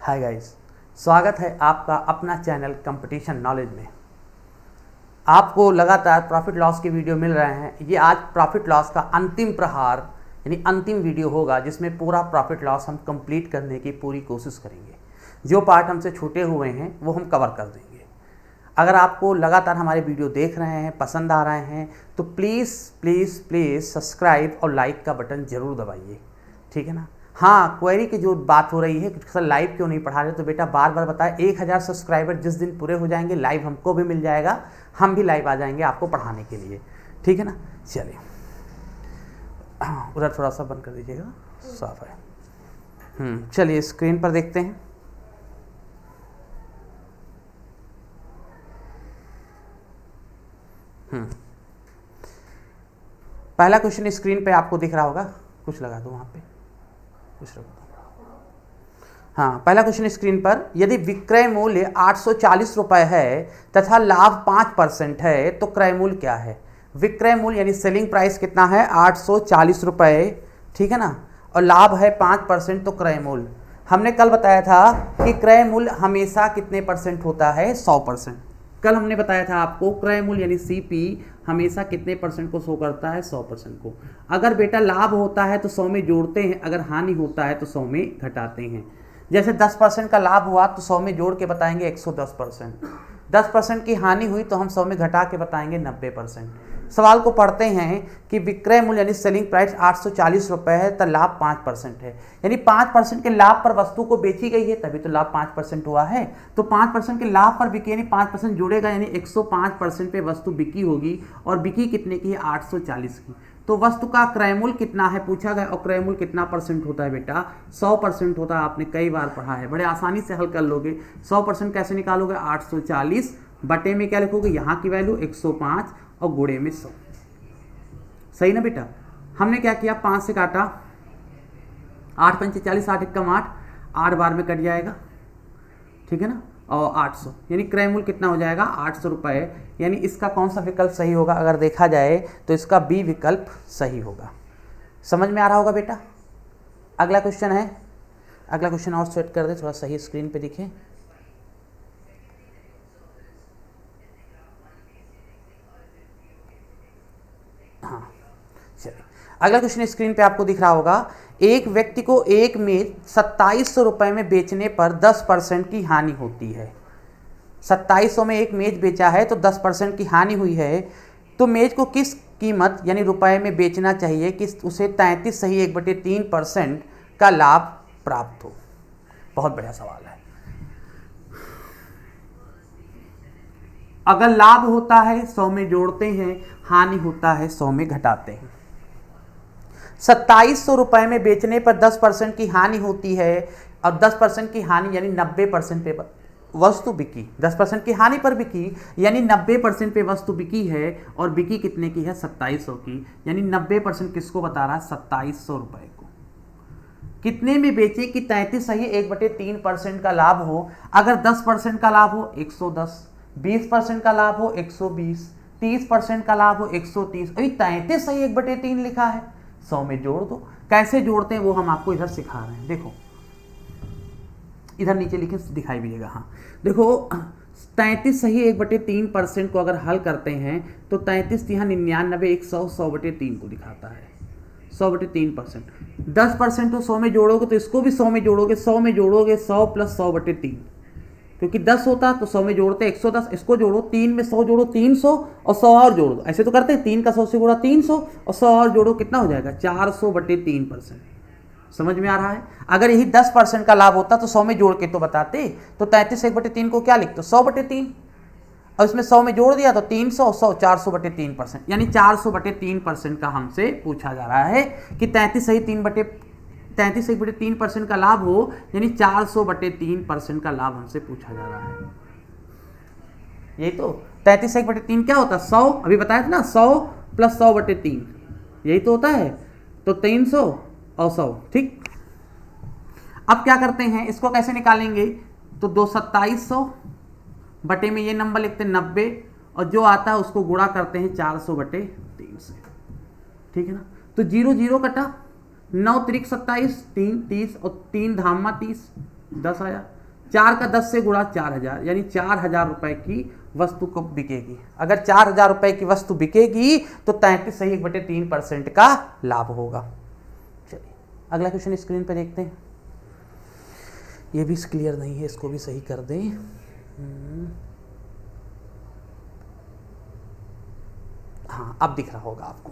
Hi guys, स्वागत है आपका अपना चैनल कंपटीशन नॉलेज में। आपको लगातार प्रॉफिट लॉस के वीडियो मिल रहे हैं। ये आज प्रॉफिट लॉस का अंतिम प्रहार यानी अंतिम वीडियो होगा, जिसमें पूरा प्रॉफिट लॉस हम कंप्लीट करने की पूरी कोशिश करेंगे। जो पार्ट हमसे छूटे हुए हैं वो हम कवर कर देंगे। अगर आपको लगातार हमारे वीडियो देख रहे हैं, पसंद आ रहे हैं, तो प्लीज़ प्लीज़ प्लीज़ सब्सक्राइब और लाइक का बटन ज़रूर दबाइए, ठीक है ना। हाँ, क्वेरी की जो बात हो रही है कि सर लाइव क्यों नहीं पढ़ा रहे, तो बेटा बार बार बताएं, 1000 सब्सक्राइबर जिस दिन पूरे हो जाएंगे लाइव हमको भी मिल जाएगा, हम भी लाइव आ जाएंगे आपको पढ़ाने के लिए, ठीक है ना। चलिए उधर थोड़ा सा बंद कर दीजिएगा, साफ है। चलिए स्क्रीन पर देखते हैं। पहला क्वेश्चन स्क्रीन पे आपको दिख रहा होगा, कुछ लगा दो वहाँ पे, कुछ रख दो। हाँ, पहला क्वेश्चन स्क्रीन पर, यदि विक्रय मूल्य 840 रुपये है तथा लाभ 5% है तो क्रय मूल्य क्या है। विक्रय मूल्य यानी सेलिंग प्राइस कितना है, 840 रुपये, ठीक है ना, और लाभ है 5%, तो क्रय मूल्य हमने कल बताया था कि क्रय मूल्य हमेशा कितने परसेंट होता है, 100%। कल हमने बताया था आपको क्रय मूल्य यानी सीपी हमेशा कितने परसेंट को शो करता है, 100% को। अगर बेटा लाभ होता है तो 100 में जोड़ते हैं, अगर हानि होता है तो 100 में घटाते हैं। जैसे 10% का लाभ हुआ तो 100 में जोड़ के बताएंगे 110%। 10% की हानि हुई तो हम 100 में घटा के बताएंगे 90%। सवाल को पढ़ते हैं कि विक्रय मूल्य यानी सेलिंग प्राइस 840 रुपये है तो लाभ 5% है, यानी 5% के लाभ पर वस्तु को बेची गई है तभी तो लाभ 5% हुआ है। तो 5% के लाभ पर बिकी यानी 5% जुड़ेगा, यानी 105% पे वस्तु बिकी होगी, और बिकी कितने की है, 840 की। तो वस्तु का क्रय मूल्य कितना है पूछा गया, और क्रय मूल्य कितना परसेंट होता है बेटा, 100% होता है। आपने कई बार पढ़ा है, बड़े आसानी से हल कर लोगे। 100% कैसे निकालोगे, 840 बटे में क्या लिखोगे, यहाँ की वैल्यू 105 और गुणे में 100, सही ना बेटा। हमने क्या किया, 5 से काटा, 8 पंचे 40, 8 एकम 8, 8 बार में कट जाएगा, ठीक है ना, और 800 यानी क्रय मूल्य कितना हो जाएगा, 800 रुपये। यानी इसका कौन सा विकल्प सही होगा, अगर देखा जाए तो इसका बी विकल्प सही होगा। समझ में आ रहा होगा बेटा। अगला क्वेश्चन है, अगला क्वेश्चन और सेट कर दे, थोड़ा सही स्क्रीन पे दिखे। हाँ चलिए, अगला क्वेश्चन स्क्रीन पे आपको दिख रहा होगा, एक व्यक्ति को एक मेज 2700 रुपये में बेचने पर 10% की हानि होती है। 2700 में एक मेज बेचा है तो 10% की हानि हुई है, तो मेज को किस कीमत यानी रुपए में बेचना चाहिए कि उसे 33 सही 1/3% का लाभ प्राप्त हो। बहुत बढ़िया सवाल है। अगर लाभ होता है 100 में जोड़ते हैं, हानि होता है 100 में घटाते हैं। 2700 रुपये में बेचने पर 10% की हानि होती है, और 10% की हानि यानी 90% पे वस्तु बिकी। 10% की हानि पर बिकी यानी 90% पे वस्तु बिकी है, और बिकी कितने की है, 2700 की, यानी 90% किसको बता रहा है, 2700 रुपये को। कितने में बेचे कि 33 सही 1/3% का लाभ हो। अगर 10% का लाभ हो 110, 20% का लाभ हो 120, 30% का लाभ हो 130, अभी 33 सही 1/3 लिखा है, 100 में जोड़ दो। कैसे जोड़ते हैं वो हम आपको इधर सिखा रहे हैं। देखो इधर नीचे लिखे दिखाई भी देगा। हाँ देखो, 33 सही 1/3% को अगर हल करते हैं तो 33 यहाँ 99, 100, 100/3 को दिखाता है, 100/3%। 10% तो 100 में जोड़ोगे तो इसको भी 100 में जोड़ोगे, 100 में जोड़ोगे 100 + 100/3, क्योंकि 10 होता तो 100 में जोड़ते 110, इसको जोड़ो, 3 में 100 जोड़ो 300, और 100 और जोड़ दो। ऐसे तो करते हैं, 3 का 100 से गुणा 300, और 100 और जोड़ो, कितना हो जाएगा, 400/3%। समझ में आ रहा है। अगर यही 10% का लाभ होता तो 100 में जोड़ के तो बताते, तो 33 1/3 को क्या लिखते, 100/3, और इसमें 100 में जोड़ दिया तो 300, 100, 400/3%, यानी 400/3% का हमसे पूछा जा रहा है कि 33 सही 1/3% का लाभ हो, यानी 400/3% का लाभ हमसे पूछा जा रहा है। यही तो 33 1/3 क्या होता है, 100, अभी बताया था ना, 100 + 100/3, यही तो होता है, तो 300 और 100, ठीक। अब क्या करते हैं, इसको कैसे निकालेंगे, तो 2700 बटे में ये नंबर लिखते हैं 90, और जो आता है उसको गुणा करते हैं 400/3 से, ठीक है ना। तो 0 0 कटा, 9 × 27 3 30, और 3 धामा 30, 10 आया, 4 का 10 से गुणा 4000, यानी 4000 रुपए की वस्तु को बिकेगी। अगर 4000 रुपए की वस्तु बिकेगी तो 33 सही 1/3% का लाभ होगा। चलिए अगला क्वेश्चन स्क्रीन पर देखते हैं। ये भी क्लियर नहीं है, इसको भी सही कर दें। हाँ अब दिख रहा होगा आपको।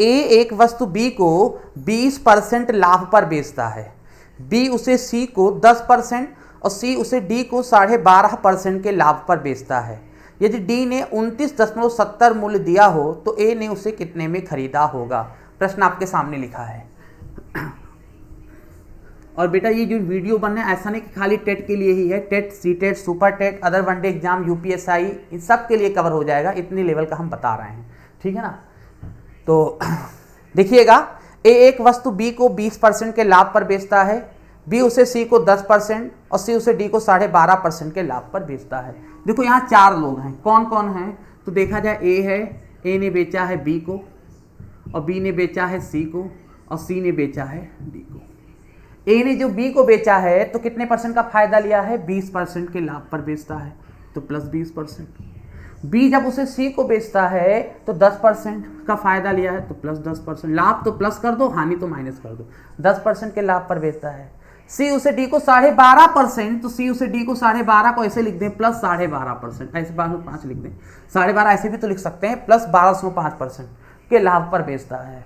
ए एक वस्तु बी को 20% लाभ पर बेचता है, बी उसे सी को 10% और सी उसे डी को 12.5% के लाभ पर बेचता है। यदि डी ने 29.70 मूल्य दिया हो तो ए ने उसे कितने में खरीदा होगा। प्रश्न आपके सामने लिखा है। और बेटा ये जो वीडियो बनना है ऐसा नहीं कि खाली टेट के लिए ही है, TET, C TET, super TET, other one day exam, UPSI, इन सब के लिए कवर हो जाएगा। इतने लेवल का हम बता रहे हैं, ठीक है ना। तो देखिएगा, ए एक वस्तु बी को 20% के लाभ पर बेचता है, बी उसे सी को 10% और सी उसे डी को 12.5% के लाभ पर बेचता है। देखो यहाँ 4 लोग हैं, कौन कौन हैं तो देखा जाए ए है, ए ने बेचा है बी को और बी ने बेचा है सी को और सी ने बेचा है डी को। ए ने जो बी को बेचा है तो कितने परसेंट का फायदा लिया है, 20% के लाभ पर बेचता है तो प्लस 20%। बी जब उसे सी को बेचता है तो 10% का फायदा लिया है तो प्लस 10%। लाभ तो प्लस कर दो, हानि तो माइनस कर दो। 10% के लाभ पर बेचता है। सी उसे डी को 12.5%, तो सी उसे डी को 12.5 को ऐसे लिख दें प्लस 12.5%, ऐसे 12.5 लिख दें, 12.5 ऐसे भी तो लिख सकते हैं, प्लस 12.5% के लाभ पर बेचता है।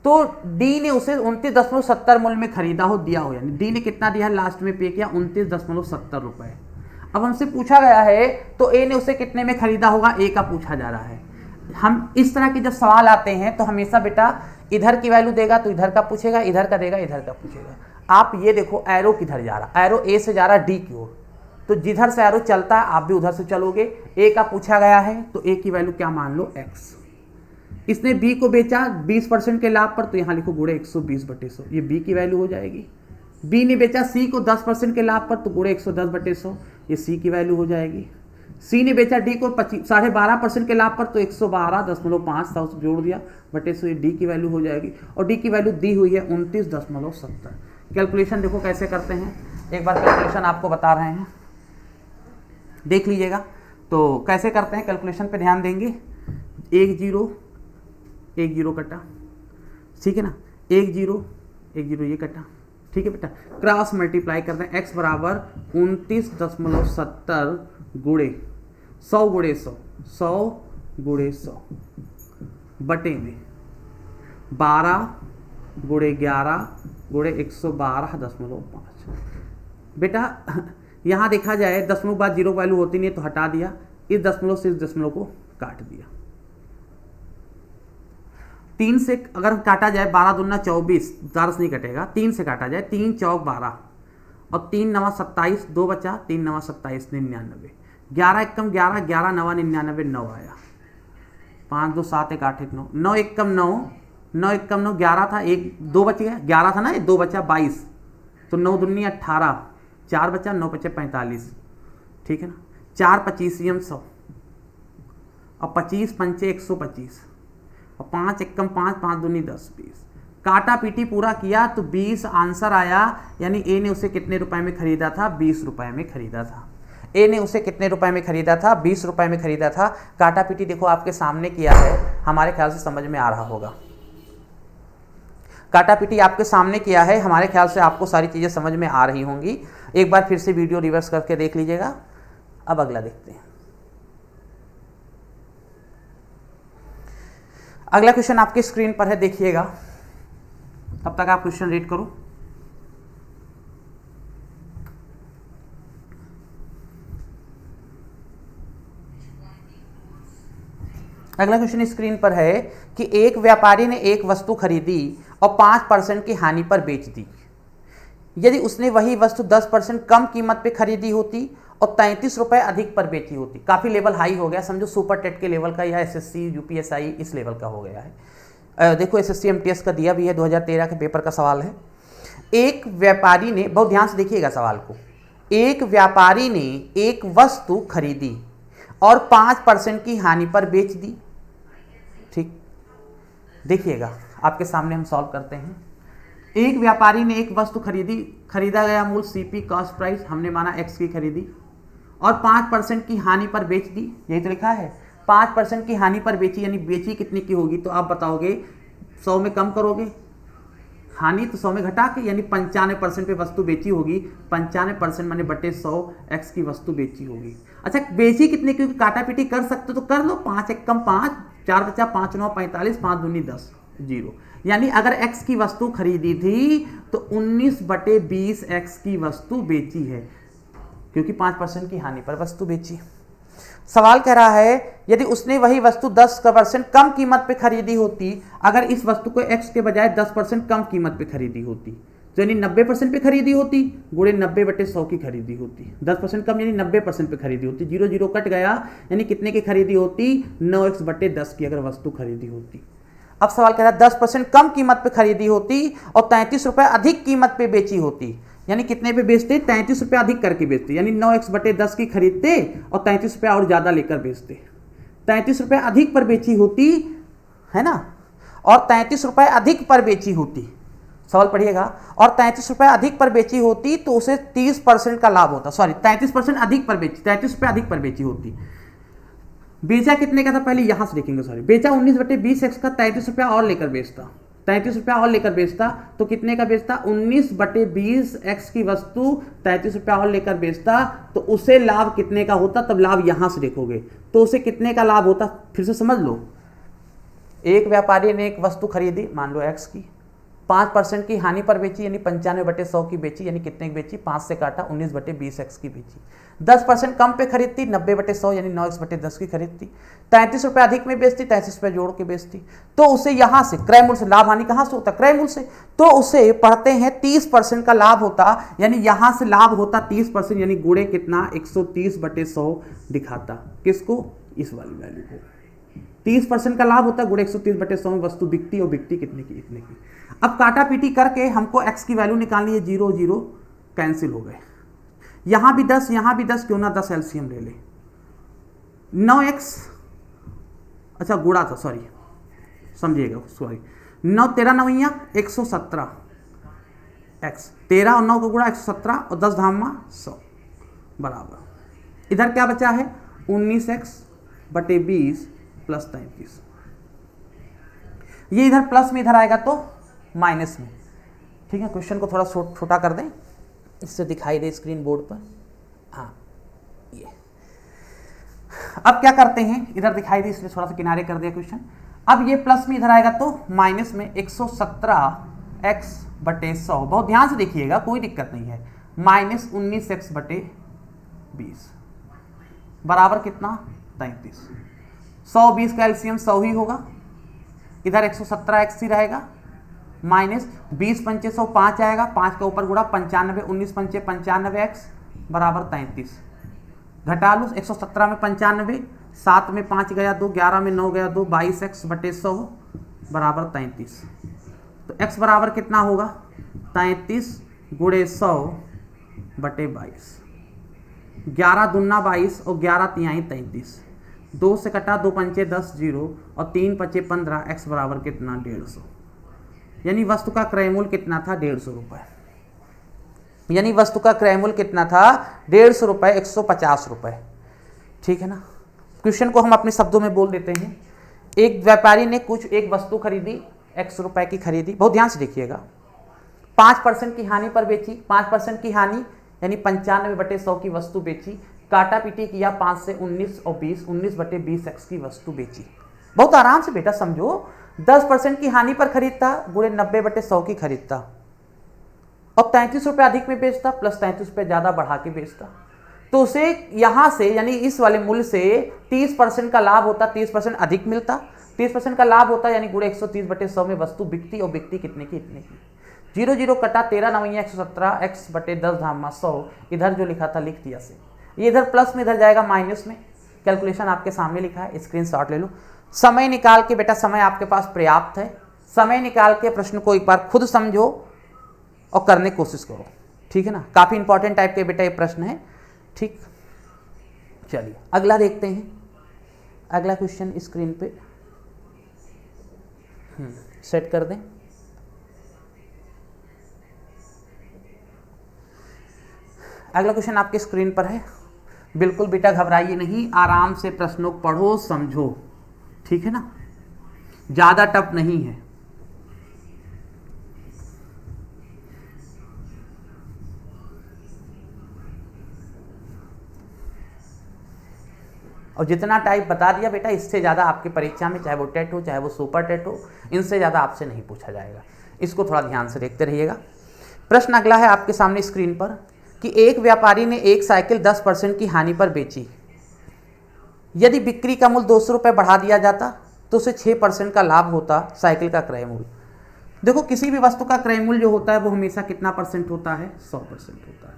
तो डी ने उसे 29.70 मूल्य में खरीदा हो, दिया हो, यानी डी ने कितना दिया है, लास्ट में पे किया 29.70 रुपए। अब हमसे पूछा गया है तो ए ने उसे कितने में खरीदा होगा, ए का पूछा जा रहा है। हम इस तरह के जब सवाल आते हैं तो हमेशा बेटा इधर की वैल्यू देगा तो इधर का पूछेगा, इधर का देगा इधर का पूछेगा। आप ये देखो एरो किधर जा रहा, एरो ए से जा रहा डी की ओर, तो जिधर से एरो चलता है आप भी उधर से चलोगे। ए का पूछा गया है तो ए की वैल्यू क्या मान लो, x। इसने बी को बेचा 20% के लाभ पर, तो यहाँ लिखो गुणे 120/100, ये बी की वैल्यू हो जाएगी। बी ने बेचा सी को 10% के लाभ पर, तो गुणे 110/100, ये सी की वैल्यू हो जाएगी। सी ने बेचा डी को 12.5% के लाभ पर, तो 112.5 था, उसे जोड़ दिया बटे 100, ये डी की वैल्यू हो जाएगी। और डी की वैल्यू दी हुई है 29.70। कैलकुलेशन देखो कैसे करते हैं, एक बार कैलकुलेशन आपको बता रहे हैं, देख लीजिएगा। तो कैसे करते हैं कैलकुलेशन पे ध्यान देंगे। 1 0 कटा, ठीक है ना, 1 0 ये कटा, ठीक है बेटा। क्रॉस मल्टीप्लाई करते हैं, x बराबर 29.70 गुणे 100 गुणे 100, 100 गुणे 100 बटे में 12 गुणे 11 गुणे 112.5। बेटा यहाँ देखा जाए दशमलव बाद जीरो वैल्यू होती नहीं तो हटा दिया, इस दशमलव से इस दशमलव को काट दिया। 3 से अगर काटा जाए 12 दूना 24, 12 से नहीं कटेगा, 3 से काटा जाए, 3 चौक 12 और 3 9 27, 2 बचा, 3 9 27 99, 11 एकम 11, 11 9 99, 9 आया, 5 2 7 1 8 1 9, 9 एकम 9, 9 एकम 9, 11 था, 1 2 बच गया, 11 था ना, 2 बचा 22, तो 9 दूनी 18, 4 बचा, 9 बचे 45, ठीक है ना। 4 25 100 और 25 पंचे 125 और 5 एकम 5, 5 दूनी 10 20, काटा पीटी पूरा किया तो 20 आंसर आया। यानी ए ने उसे कितने रुपए में खरीदा था, 20 रुपए में खरीदा था। ए ने उसे कितने रुपए में खरीदा था, 20 रुपए में खरीदा था। काटा पीटी देखो आपके सामने किया है, हमारे ख्याल से समझ में आ रहा होगा। काटा पीटी आपके सामने किया है, हमारे ख्याल से आपको सारी चीज़ें समझ में आ रही होंगी। एक बार फिर से वीडियो रिवर्स करके देख लीजिएगा। अब अगला देखते हैं। अगला क्वेश्चन आपकी स्क्रीन पर है, देखिएगा, तब तक आप क्वेश्चन रीड करो। अगला क्वेश्चन स्क्रीन पर है कि एक व्यापारी ने एक वस्तु खरीदी और 5% की हानि पर बेच दी। यदि उसने वही वस्तु 10% कम कीमत पे खरीदी होती और 33 रुपए अधिक पर बेची होती। काफ़ी लेवल हाई हो गया, समझो सुपर टेट के लेवल का या एसएससी यूपीएसआई इस लेवल का हो गया है। देखो एसएससी एमटीएस का दिया भी है, 2013 के पेपर का सवाल है। एक व्यापारी ने, बहुत ध्यान से देखिएगा सवाल को, एक व्यापारी ने एक वस्तु खरीदी और 5% की हानि पर बेच दी। ठीक, देखिएगा आपके सामने हम सॉल्व करते हैं। एक व्यापारी ने एक वस्तु खरीदा गया मूल्य सीपी कॉस्ट प्राइस हमने माना एक्स की खरीदी और 5% की हानि पर बेच दी, यही तो लिखा है 5% की हानि पर बेची, यानी बेची कितने की होगी, तो आप बताओगे 100 में कम करोगे हानि तो 100 में घटा के, यानी 95% पे वस्तु बेची होगी, 95% माने बटे 100 एक्स की वस्तु बेची होगी। अच्छा बेची कितने की, काटा पीटी कर सकते तो कर लो, 5 एक कम 5, 4 बचा 5 9 45, 5 दूनी 10 जीरो, यानी अगर x की वस्तु खरीदी थी तो 19/20 x की वस्तु बेची है, क्योंकि 5% की हानि पर वस्तु बेची। सवाल कह रहा है यदि उसने वही वस्तु 10% कम कीमत पे खरीदी होती, अगर इस वस्तु को x के बजाय 10% कम कीमत पे खरीदी होती, तो यानी 90% पे खरीदी होती, गुणे 90/100 की खरीदी होती, 10% कम यानी 90% पे खरीदी होती, 0 0 कट गया, यानी कितने की खरीदी होती, 9x/10 की अगर वस्तु खरीदी होती। अब सवाल कह रहा है 10% कम कीमत पे खरीदी होती और 33 रुपए अधिक कीमत पे बेची होती, यानी कितने पे बेचते, 33 रुपए अधिक करके बेचते, यानी 9x/10 की खरीदते और 33 रुपए और ज्यादा लेकर बेचते, 33 रुपए अधिक पर बेची होती है ना, और 33 रुपए अधिक पर बेची होती, सवाल पढ़िएगा, और 33 रुपए अधिक पर बेची होती तो उसे 30% का लाभ होता, सॉरी 33% अधिक पर बेची, 33 रुपए अधिक पर बेची होती। बेचा कितने का था पहले यहां से देखेंगे, सॉरी बेचा 19/20 एक्स का 33 रुपया और लेकर बेचता, 33 रुपया और लेकर बेचता तो कितने का बेचता, 19/20 एक्स की वस्तु 33 रुपया और लेकर बेचता तो उसे लाभ कितने का होता, तब लाभ यहां से देखोगे तो उसे कितने का लाभ होता, फिर से समझ लो। एक व्यापारी ने एक वस्तु खरीदी मान लो एक्स की, 5% की हानि पर बेची यानी 95/100 की बेची, यानी कितने की बेची, 5 से काटा 19/20 एक्स की बेची। 10% कम पे खरीदती 90/100 यानी 9x/10 की खरीदती, 33 रुपए अधिक में बेचती, 33 रुपए जोड़ के बेचती, तो उसे यहां से क्रय मूल्य से लाभ हानि कहां से होता, क्रय मूल्य से, तो उसे पढ़ते हैं 30% का लाभ होता, यानी यहां से लाभ होता 30%, यानी गुणे कितना 130/100 दिखाता, किसको, इस वाली वैल्यू को, 30% का लाभ होता गुणे 130/100 में वस्तु बिकती और बिकती कितने की, इतने की। अब काटा पीटी करके हमको x की वैल्यू निकालनी है, 0 0 कैंसिल हो गए, यहां भी 10 यहां भी 10, क्यों ना 10 एलसीएम ले ले, 9x, अच्छा गुणा था, सॉरी समझिएगा, सॉरी 9 13 9 117 x, 13 और 9 का गुणा 117 और 10 धामा 100 बराबर, इधर क्या बचा है 19x/20 + 33, ये इधर प्लस में इधर आएगा तो माइनस में, ठीक है। क्वेश्चन को थोड़ा छोटा कर दें, इससे दिखाई दे स्क्रीन बोर्ड पर, हाँ ये। अब क्या करते हैं, इधर दिखाई दे इसलिए थोड़ा सा किनारे कर दिया क्वेश्चन। अब ये प्लस में इधर आएगा तो माइनस में 117x/100, बहुत ध्यान से देखिएगा कोई दिक्कत नहीं है, माइनस 19x/20 बराबर कितना 33, 100 20 का एलसीएम 100 ही होगा, इधर 117x ही रहेगा, माइनस 20 पंचे 100 5 आएगा, 5 के ऊपर गुणा 95, 19 पंचे 95x बराबर 33, घटा लो 117 में 95, 7 में 5 गया 2, 11 में 9 गया 2, 22x/100 बराबर 33, तो x बराबर कितना होगा 33 गुणे 100/22, 11 दूना 22 और 11 तिहाई 33, 2 से कटा 2 पंचे 10 0 और 3 पंचे 15, x बराबर कितना 150, यानी वस्तु का क्रय मूल्य कितना था 150 रुपए, यानी वस्तु का क्रय मूल्य कितना था 150 रुपए, 150 रुपए, ठीक है ना। क्वेश्चन को हम अपने शब्दों में बोल देते हैं, एक व्यापारी ने एक वस्तु खरीदी x रुपए की खरीदी, बहुत ध्यान से देखिएगा, 5% की हानि पर बेची, 5% की हानि यानी 95/100 की वस्तु बेची, काटा पीटी किया 5 से 19 और 20, 19/20 एक्स की वस्तु बेची। बहुत आराम से बेटा समझो, 10% की हानि पर खरीदता गुणे 90/100 की खरीदता और 33 रुपए अधिक में बेचता प्लस 33 रुपए ज्यादा बढ़ा के बेचता, तो उसे यहां से यानी इस वाले मूल्य से 30% का लाभ होता, 30% अधिक मिलता, 30% का लाभ होता, यानी गुणे 130/100 में वस्तु बिकती और बिकती कितने की, इतने की। 0 0 कटा 13 9 117 x/10 धामा 100, इधर जो लिखा था लिख दिया से, ये इधर प्लस में इधर जाएगा माइनस में, कैलकुलेशन आपके सामने लिखा है, स्क्रीनशॉट ले लो। समय निकाल के बेटा, समय आपके पास पर्याप्त है, समय निकाल के प्रश्न को एक बार खुद समझो और करने की कोशिश करो, ठीक है ना। काफी इंपॉर्टेंट टाइप के बेटा ये प्रश्न है, ठीक। चलिए अगला देखते हैं, अगला क्वेश्चन स्क्रीन पे सेट कर दें। अगला क्वेश्चन आपके स्क्रीन पर है। बिल्कुल बेटा घबराइए नहीं, आराम से प्रश्नों को पढ़ो समझो, ठीक है ना, ज़्यादा टफ नहीं है। और जितना टाइप बता दिया बेटा, इससे ज़्यादा आपकी परीक्षा में, चाहे वो टेट हो चाहे वो सुपर टेट हो, इनसे ज़्यादा आपसे नहीं पूछा जाएगा। इसको थोड़ा ध्यान से देखते रहिएगा। प्रश्न अगला है आपके सामने स्क्रीन पर कि एक व्यापारी ने एक साइकिल 10% की हानि पर बेची। यदि बिक्री का मूल्य 200 रुपये बढ़ा दिया जाता तो उसे 6% का लाभ होता साइकिल का क्रय मूल्य। देखो, किसी भी वस्तु का क्रय मूल्य जो होता है वो हमेशा कितना परसेंट होता है? 100% होता है।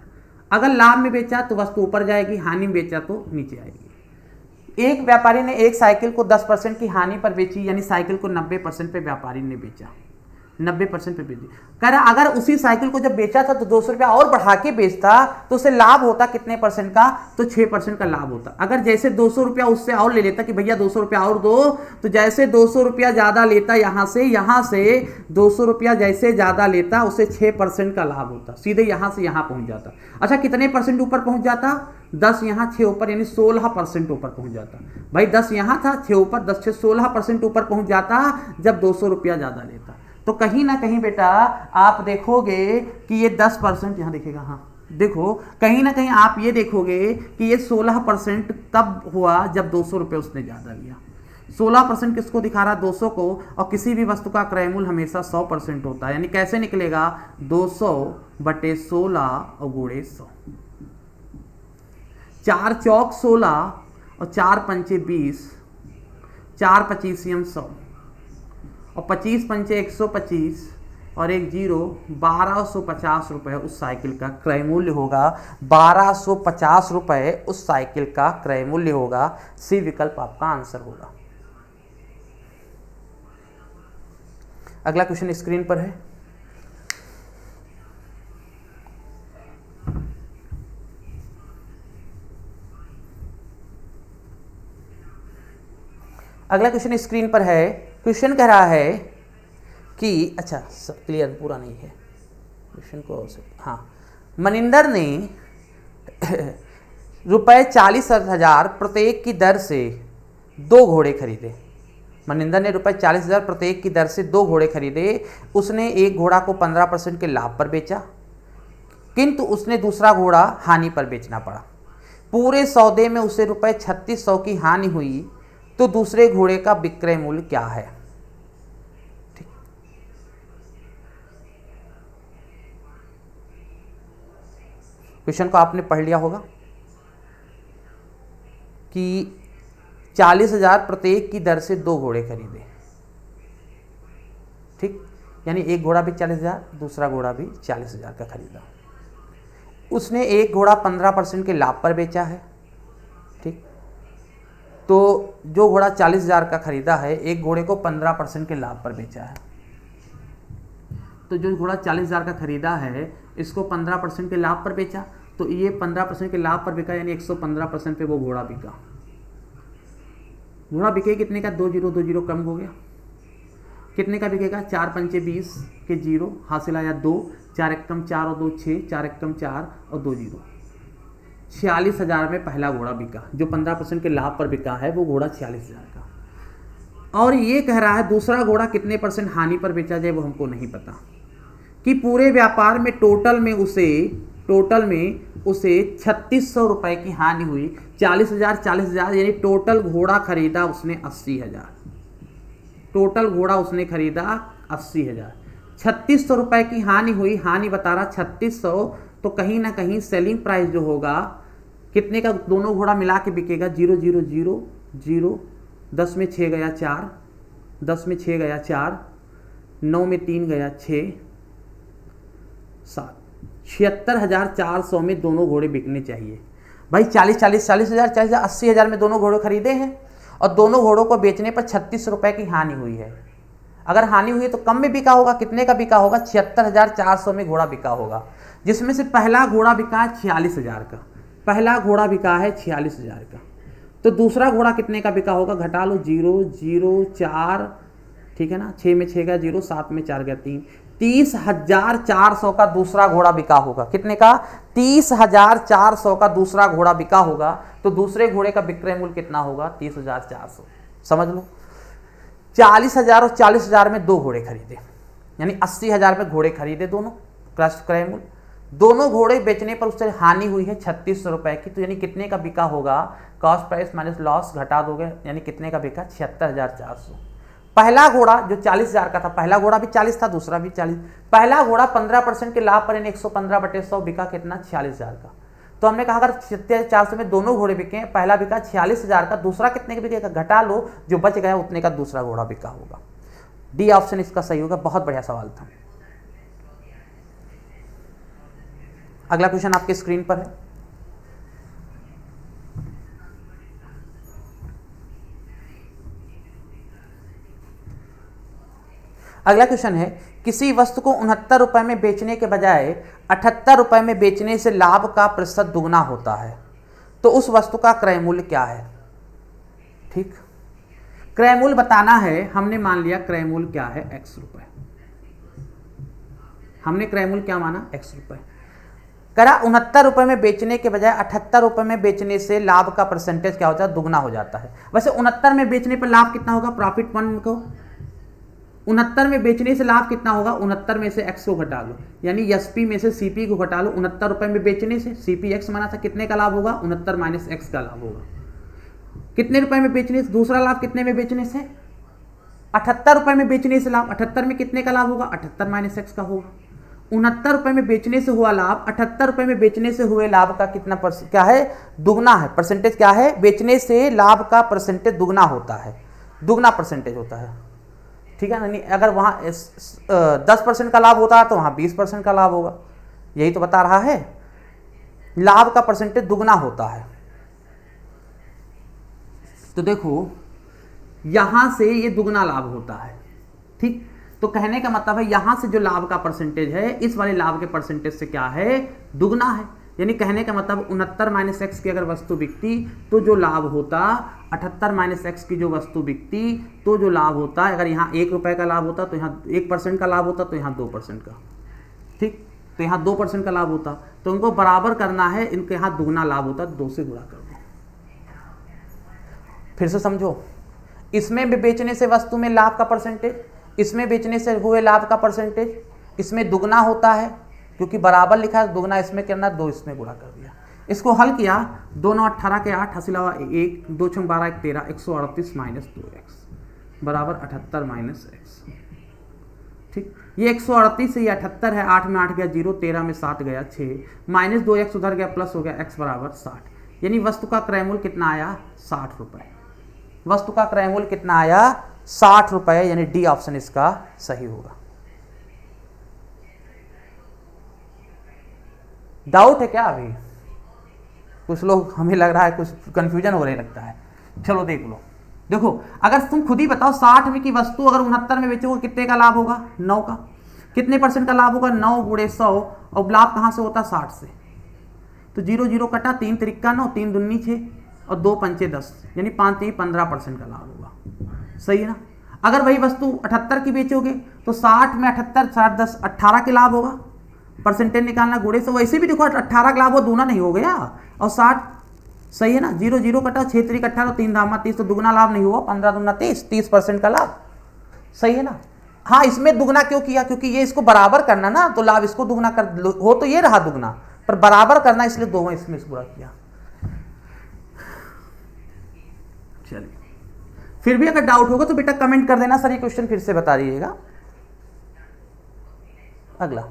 अगर लाभ में बेचा तो वस्तु ऊपर जाएगी, हानि में बेचा तो नीचे आएगी। एक व्यापारी ने एक साइकिल को 10% की हानि पर बेची, यानी साइकिल को 90% पे व्यापारी ने बेचा, 90% पे बेची। कह रहा अगर उसी साइकिल को जब बेचा था तो 200 रुपया और बढ़ा के बेचता तो उसे लाभ होता कितने परसेंट का? तो 6% का लाभ होता। अगर जैसे 200 रुपया उससे और ले लेता कि भैया 200 रुपया और दो, तो जैसे 200 रुपया ज़्यादा लेता यहाँ से 200 रुपया जैसे ज़्यादा लेता उसे 6% का लाभ होता, सीधे यहाँ से यहाँ पहुँच जाता। अच्छा, कितने परसेंट ऊपर पहुँच जाता? 10 यहाँ 6 ऊपर, यानी 16% ऊपर पहुँच जाता। भाई 10 यहाँ था, 6 ऊपर, 10 से 16% ऊपर पहुँच जाता जब 200 रुपया ज़्यादा लेता। तो कहीं ना कहीं बेटा आप देखोगे कि ये 10% यहाँ देखिएगा, हाँ देखो, कहीं ना कहीं आप ये देखोगे कि ये 16% तब हुआ जब 200 रुपये उसने ज़्यादा लिया। 16% किसको दिखा रहा? 200 को। और किसी भी वस्तु का क्रय मूल्य हमेशा 100% होता है, यानी कैसे निकलेगा? 200/16 और गुणे 100। 4 चौक 16 और 4 पंचे 20, 4 पचीसियम 100 और 25 पंचे 125 और 1 0, 1250 रुपये उस साइकिल का क्रय मूल्य होगा। 1250 रुपये उस साइकिल का क्रय मूल्य होगा। सी विकल्प आपका आंसर होगा। अगला क्वेश्चन स्क्रीन पर है। अगला क्वेश्चन स्क्रीन पर है। क्वेश्चन कह रहा है कि, अच्छा सब क्लियर पूरा नहीं है क्वेश्चन को, हाँ, मनिंदर ने ₹40,000 प्रत्येक की दर से 2 घोड़े खरीदे। मनिंदर ने ₹40,000 प्रत्येक की दर से 2 घोड़े खरीदे। उसने एक घोड़ा को 15% के लाभ पर बेचा, किंतु उसने दूसरा घोड़ा हानि पर बेचना पड़ा। पूरे सौदे में उसे ₹3600 की हानि हुई, तो दूसरे घोड़े का विक्रय मूल्य क्या है? ठीक, क्वेश्चन को आपने पढ़ लिया होगा कि 40,000 प्रत्येक की दर से 2 घोड़े खरीदे, ठीक, यानी एक घोड़ा भी 40,000, दूसरा घोड़ा भी 40,000 का खरीदा। उसने एक घोड़ा 15% के लाभ पर बेचा है, ठीक, तो जो घोड़ा 40,000 का खरीदा है, एक घोड़े को 15% के लाभ पर बेचा है। तो जो घोड़ा 40,000 का खरीदा है, इसको 15% के लाभ पर बेचा, तो ये 15% के लाभ पर बिका, यानी 115% पे वो घोड़ा बिका। घोड़ा बिके कितने का? 20 कम हो गया, कितने का बिकेगा? 4 पंचे 20 के 0, हासिल आया 2, 4 एक कम 4 और 2 6, 4 एक कम 4 और 2 0। 46,000 में पहला घोड़ा बिका, जो 15% के लाभ पर बिका है वो घोड़ा 46,000 का। और ये कह रहा है दूसरा घोड़ा कितने परसेंट हानि पर बेचा जाए, वो हमको नहीं पता। कि पूरे व्यापार में टोटल में उसे 3600 रुपये की हानि हुई। 40,000 यानी टोटल घोड़ा खरीदा उसने 80,000, टोटल घोड़ा उसने खरीदा 80,000। 3600 रुपये की हानि हुई, हानि बता रहा 3600, तो कहीं ना कहीं सेलिंग प्राइस जो होगा कितने का? दोनों घोड़ा मिला के बिकेगा 0 0 0 0, 10 में 6 गया 4, 10 में 6 गया 4, 9 में 3 गया 6, 7, 76,400 में दोनों घोड़े बिकने चाहिए। भाई 40,000 80,000 में दोनों घोड़े खरीदे हैं और दोनों घोड़ों को बेचने पर 36 रुपये की हानि हुई है। अगर हानि हुई है तो कम में बिका होगा, कितने का बिका होगा? 76,400 में घोड़ा बिका होगा, जिसमें से पहला घोड़ा बिका है 46,000 का, पहला घोड़ा बिका है 46,000 का। तो दूसरा घोड़ा कितने का बिका होगा? घटा लो, 0 0 4, ठीक है ना, 6 में 6 गया 0, 7 में 4 गया 3, 30,400 का दूसरा घोड़ा बिका होगा। कितने का? 30,400 का दूसरा घोड़ा बिका होगा। तो दूसरे घोड़े का विक्रय मूल्य कितना होगा? 30,400। समझ लो, 40,000 और 40,000 में दो घोड़े खरीदे, यानी 80,000 में घोड़े खरीदे दोनों। क्रय मूल्य दोनों घोड़े बेचने पर उससे हानि हुई है 3600 रुपए की। तो यानी कितने का बिका होगा? कॉस्ट प्राइस माइनस लॉस घटा दोगे, यानी कितने का बिका? 76,400। पहला घोड़ा जो 40,000 का था, पहला घोड़ा भी 40 था, दूसरा भी 40। पहला घोड़ा 15% के लाभ पर 115/100 बिका कितना? 46,000 का। तो हमने कहा अगर 76,400 में दोनों घोड़े बिके, पहला बिका 46,000 का, दूसरा कितने का बिकेगा? घटा लो, जो बच गया उतने का दूसरा घोड़ा बिका होगा। डी ऑप्शन इसका सही होगा। बहुत बढ़िया सवाल था। अगला क्वेश्चन आपके स्क्रीन पर है। अगला क्वेश्चन है, किसी वस्तु को 69 रुपए में बेचने के बजाय 78 रुपए में बेचने से लाभ का प्रतिशत दुगना होता है, तो उस वस्तु का क्रय मूल्य क्या है? ठीक, क्रय मूल्य बताना है। हमने मान लिया क्रय मूल्य क्या है? x रुपए। हमने क्रय मूल्य क्या माना? x रुपए। करा 69 रुपए में बेचने के बजाय 78 रुपए में बेचने से लाभ का परसेंटेज क्या होता है? दुगना हो जाता है। वैसे 69 में बेचने पर लाभ कितना होगा? प्रॉफिट 1 को 69 में बेचने से लाभ कितना होगा? 69 में से x को घटा लो, यानी एसपी में से सीपी को घटा लो। 69 रुपए में बेचने से सीपी x माना था, कितने का लाभ होगा? 69 माइनस x का लाभ होगा। कितने रुपए में बेचने से? दूसरा लाभ कितने में बेचने से? 78 रुपए में बेचने से लाभ। 78 में कितने का लाभ होगा? 78 माइनस x का होगा। 69 रुपए में बेचने से हुआ लाभ, 78 रुपए में बेचने से हुए लाभ का कितना क्या है? दुगना है। परसेंटेज क्या है? बेचने से लाभ का परसेंटेज दुगना होता है, दुगना परसेंटेज होता है। ठीक है ना? नहीं, अगर वहाँ 10% का लाभ होता है तो वहाँ 20% का लाभ होगा। यही तो बता रहा है, लाभ का परसेंटेज दुगना होता है। तो देखो यहां से ये दुगना लाभ होता है। ठीक, तो कहने का मतलब है यहां से जो लाभ का परसेंटेज है, इस वाले लाभ के परसेंटेज से क्या है? दुगना है। यानी कहने का मतलब 69 माइनस एक्स की अगर वस्तु बिकती तो जो लाभ होता, 78 माइनस एक्स की जो वस्तु बिकती तो जो लाभ होता, अगर यहाँ 1 रुपए का लाभ होता तो यहाँ 1% का लाभ होता, तो यहाँ 2% का। ठीक, तो यहाँ 2% का लाभ होता, तो उनको बराबर करना है, इनके यहाँ दुगना लाभ होता, 2 से गुणा कर दो। फिर से समझो, इसमें भी बेचने से वस्तु में लाभ का परसेंटेज, इसमें बेचने से हुए लाभ का परसेंटेज, इसमें दुगना होता है क्योंकि बराबर लिखा है, दुगना इसमें करना, 2 इसमें गुणा कर दिया। इसको हल किया, 2 9 18 के 8, हासिल हुआ 1, 2 6 12 1 13, 138 माइनस 2x बराबर 78 माइनस x। ठीक, ये 138 से ये 78 है, 8 में 8 गया 0, 13 में 7 गया 6, माइनस 2x उधर गया प्लस हो गया, x बराबर 60। यानी वस्तु का क्रय मूल्य कितना आया? 60 रुपए। वस्तु का क्रय मूल्य कितना आया? 60 रुपए। यानी डी ऑप्शन इसका सही होगा। डाउट है क्या? अभी कुछ लोग, हमें लग रहा है कुछ कंफ्यूजन हो रही लगता है। चलो देख लो। देखो, अगर तुम खुद ही बताओ 60 में की वस्तु अगर 69 में बेचोगे कितने का लाभ होगा? 9 का। कितने परसेंट का लाभ होगा? 9 गुणे 100, और लाभ कहां से होता? 60 से। तो 0 0 कटा, 3 त्रिक्का 9, 3 दूनी 6 और 2 पंचे 10, यानी 5 3 15% का लाभ होगा। सही है ना? अगर वही वस्तु 78 की बेचोगे तो 60 में 78, 60 10 18 के लाभ होगा। परसेंटेज निकालना गुणे से, वैसे भी देखो 18 का लाभ हो, दूना नहीं हो गया, और 60। सही है ना? 0 0 कटा, 6 3 18, 3 धामा 30, तो दुगना लाभ नहीं हुआ, 15 दूना 30, 30% का लाभ। सही है ना? हाँ, इसमें दुगना क्यों किया? क्योंकि ये इसको बराबर करना ना, तो लाभ इसको दुगना कर हो, तो ये रहा दुगना, पर बराबर करना इसलिए 2 इसमें पूरा किया। चलिए, फिर भी अगर डाउट होगा तो बेटा कमेंट कर देना, सर ये क्वेश्चन फिर से बता दीजिएगा। अगला,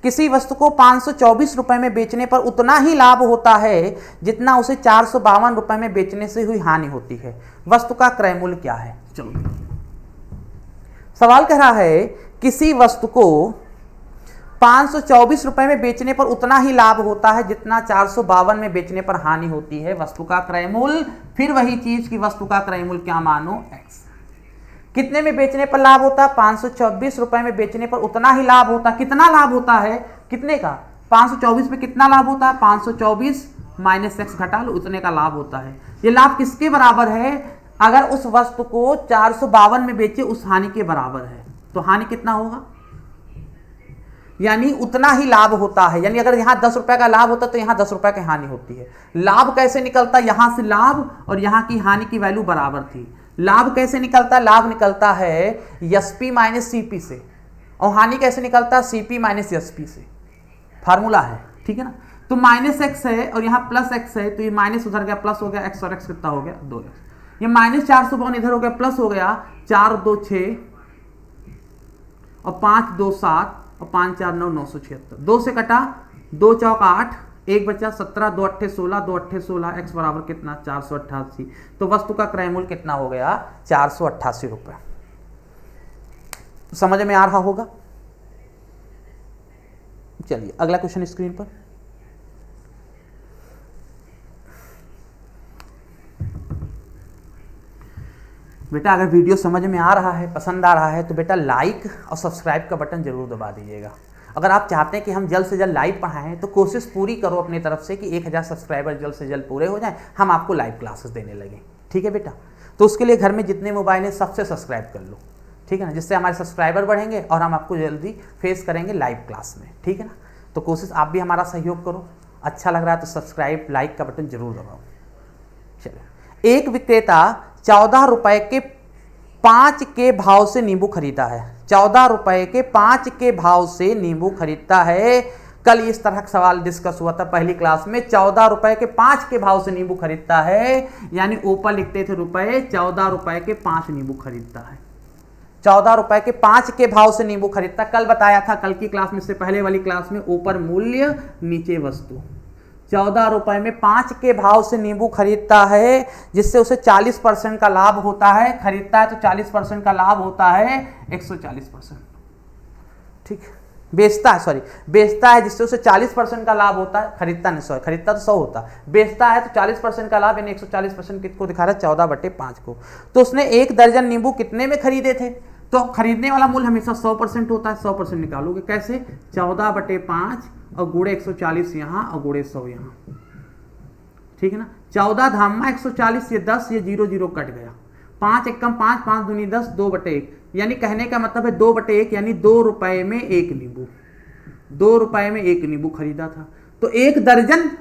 किसी वस्तु को 524 रुपए में बेचने पर उतना ही लाभ होता है जितना उसे 452 रुपए में बेचने से हुई हानि होती है। वस्तु का क्रय मूल्य क्या है? चलो, सवाल कह रहा है किसी वस्तु को 524 रुपए में बेचने पर उतना ही लाभ होता है जितना 452 में बेचने पर हानि होती है। वस्तु का क्रय मूल्य, फिर वही चीज की वस्तु का क्रय मूल्य क्या मानो? x। कितने में बेचने पर लाभ होता है? 524 रुपए में बेचने पर उतना ही लाभ होता है। कितना लाभ होता है? कितने का? 524 में कितना लाभ होता है? 524 माइनस x घटा लो, उतने का लाभ होता है। ये लाभ किसके बराबर है? अगर उस वस्तु को 452 में बेचे, उस हानि के बराबर है। तो हानि कितना होगा? यानी उतना ही लाभ होता है। यानी अगर यहाँ 10 रुपए का लाभ होता तो यहाँ 10 रुपए की हानि होती है। लाभ कैसे निकलता, यहाँ से लाभ और यहाँ की हानि की वैल्यू बराबर थी। लाभ कैसे निकलता, लाभ निकलता है एसपी माइनस सीपी से, और हानि कैसे निकलता है सीपी माइनस एसपी से। फार्मूला है, ठीक है ना। तो माइनस एक्स है और यहाँ प्लस एक्स है, तो ये माइनस उधर गया प्लस हो गया, एक्स और एक्स कितना हो गया 2x। ये माइनस 452 इधर हो गया प्लस हो गया, 4 2 6 और 5 2 7 और 5 4 9 976। 2 से कटा 2 चौक 8, 1 बचा 17, 2 अट्ठे 16, 2 अट्ठे 16, एक्स बराबर कितना 488। तो वस्तु का क्रय मूल्य कितना हो गया 488 रुपये। समझ में आ रहा होगा। चलिए अगला क्वेश्चन स्क्रीन पर। बेटा अगर वीडियो समझ में आ रहा है, पसंद आ रहा है तो बेटा लाइक और सब्सक्राइब का बटन जरूर दबा दीजिएगा। अगर आप चाहते हैं कि हम जल्द से जल्द लाइव पढ़ाएं तो कोशिश पूरी करो अपनी तरफ से कि 1000 सब्सक्राइबर जल्द से जल्द पूरे हो जाएं, हम आपको लाइव क्लासेस देने लगे। ठीक है बेटा, तो उसके लिए घर में जितने मोबाइल हैं सबसे सब्सक्राइब कर लो, ठीक है ना, जिससे हमारे सब्सक्राइबर बढ़ेंगे और हम आपको जल्दी फेस करेंगे लाइव क्लास में। ठीक है ना, तो कोशिश आप भी हमारा सहयोग करो। अच्छा लग रहा है तो सब्सक्राइब लाइक का बटन जरूर दबाओ। चलो, एक विक्रेता 14 रुपए के 5 के भाव से नींबू खरीदा है। 14 रुपए के 5 के भाव से नींबू खरीदता है। कल इस तरह का सवाल डिस्कस हुआ था पहली क्लास में। 14 रुपए के 5 के भाव से नींबू खरीदता है, यानी ऊपर लिखते थे रुपए, 14 रुपए के 5 नींबू खरीदता है। 14 रुपए के 5 के भाव से नींबू खरीदता। कल बताया था, कल की क्लास में से पहले वाली क्लास में, ऊपर मूल्य नीचे वस्तु। 14 रुपए में 5 के भाव से नींबू खरीदता है, जिससे उसे 40% का लाभ होता है। खरीदता है तो 40% का लाभ होता है 140%। ठीक, बेचता है जिससे उसे 40% का लाभ होता है। खरीदता नहीं, सॉरी, खरीदता तो 100 होता, बेचता है तो 40% का लाभ, यानी 140% किसको दिखा रहा है 14/5 को। तो उसने 1 दर्जन नींबू कितने में खरीदे थे, तो खरीदने वाला मूल्य हमेशा 100% होता है। 100% निकालोगे कैसे, 14/5 और गुणे 140 यहाँ और गुणे 100 यहाँ। ठीक है ना, 14 धामा 140, ये 10, ये 0 0 कट गया। 5 एकम 5, 5 दूनी 10, 2/1, यानी कहने का मतलब है 2/1, यानी 2 रुपए में 1 नींबू। 2 रुपए में 1 नींबू खरीदा था। तो 1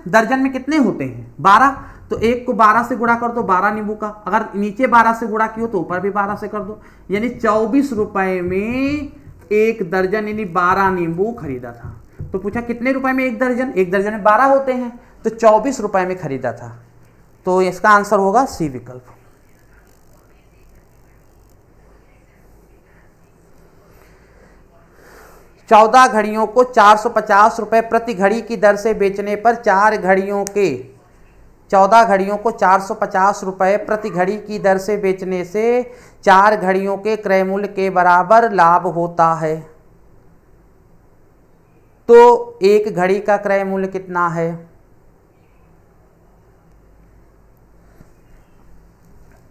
दर्जन में कितने होते हैं 12, तो 1 को 12 से गुणा कर दो 12 नींबू का। अगर नीचे 12 से गुणा किया तो ऊपर भी 12 से कर दो, यानी 24 रुपए में 1 दर्जन यानी 12 नींबू खरीदा था। तो पूछा कितने रुपए में 1 दर्जन, 1 दर्जन में 12 होते हैं, तो 24 रुपए में खरीदा था। तो इसका आंसर होगा सी विकल्प। चौदह घड़ियों को 450 रुपए प्रति घड़ी की दर से बेचने पर 14 घड़ियों को 450 रुपए प्रति घड़ी की दर से बेचने से 4 घड़ियों के क्रय मूल्य के बराबर लाभ होता है। तो 1 घड़ी का क्रय मूल्य कितना है,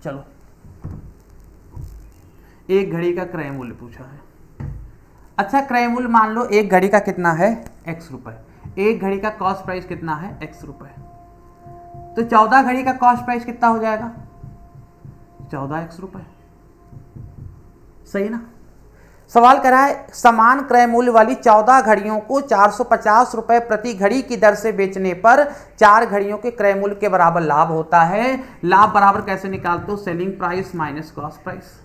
चलो 1 घड़ी का क्रय मूल्य पूछा है। अच्छा, क्रय मूल्य मान लो 1 घड़ी का कितना है x रुपए, 1 घड़ी का कॉस्ट प्राइस कितना है x रुपए, तो 14 घड़ी का कॉस्ट प्राइस कितना हो जाएगा 14x रुपए। सही ना। सवाल करा है समान क्रय मूल्य वाली 14 घड़ियों को 450 रुपए प्रति घड़ी की दर से बेचने पर 4 घड़ियों के क्रय मूल्य के बराबर लाभ होता है। लाभ बराबर कैसे निकालते हो, selling price minus cost price.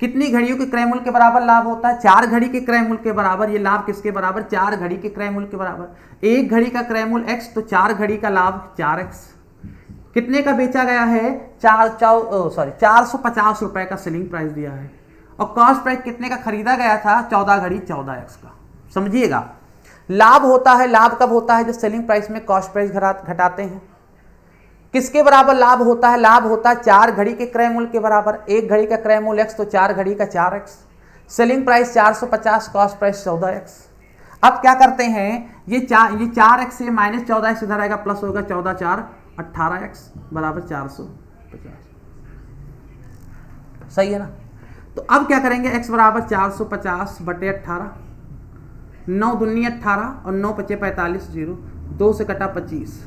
कितनी घड़ियों के क्रय मूल्य के बराबर लाभ होता है, 4 घड़ी के क्रय मूल्य के बराबर। ये लाभ किसके बराबर, 4 घड़ी के क्रय मूल्य के बराबर। 1 घड़ी का क्रय मूल्य x, तो 4 घड़ी का लाभ 4x। कितने का बेचा गया है 450 रुपए का सेलिंग प्राइस दिया है, और कॉस्ट प्राइस कितने का खरीदा गया था 14 घड़ी 14x का। समझिएगा, लाभ होता है, लाभ कब होता है जब सेलिंग प्राइस में कॉस्ट प्राइस घटाते हैं। किसके बराबर लाभ होता है, लाभ होता है 4 घड़ी के क्रय मूल्य के बराबर। 1 घड़ी का क्रय मूल्य x, तो 4 घड़ी का 4x। Selling price 450, cost price 14x। अब क्या करते हैं, ये 4x से माइनस 14x इधर आएगा, प्लस होगा 14 4 18x बराबर 450। सही है ना। तो अब क्या करेंगे, x बराबर 450/18, 9 दूनी 18 और 9 पचे 45, 0 2 से कटा 25,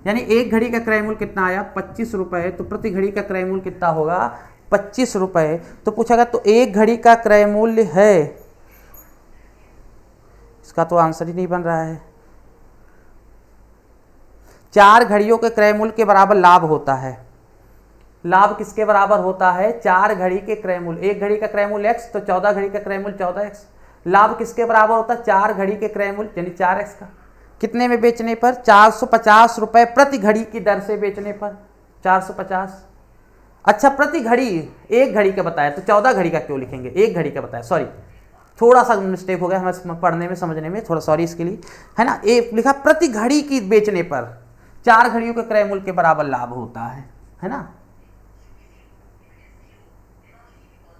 यानी 1 घड़ी का क्रय मूल्य कितना आया 25 रुपए। तो प्रति घड़ी का क्रय मूल्य कितना होगा 25 रुपये, तो पूछेगा तो एक घड़ी का क्रय मूल्य है, इसका तो आंसर ही नहीं बन रहा है। 4 घड़ियों के क्रय मूल्य के बराबर लाभ होता है। लाभ किसके बराबर होता है? 4 घड़ी के क्रय मूल्य, एक घड़ी का क्रय मूल्य x, तो 14 घड़ी का क्रय मूल्य 14x। लाभ किसके बराबर होता है? 4 घड़ी के क्रय मूल्य यानी 4x का। कितने में बेचने पर? 450 रुपए प्रति घड़ी की दर से बेचने पर 450। अच्छा, प्रति घड़ी, एक घड़ी का बताया तो 14 घड़ी का क्यों लिखेंगे? एक घड़ी का बताया, सॉरी, थोड़ा सा मिस्टेक हो गया हमें पढ़ने में समझने में, थोड़ा सॉरी इसके लिए, है ना। एक लिखा प्रति घड़ी की बेचने पर 4 घड़ियों के क्रय मूल्य के बराबर लाभ होता है ना।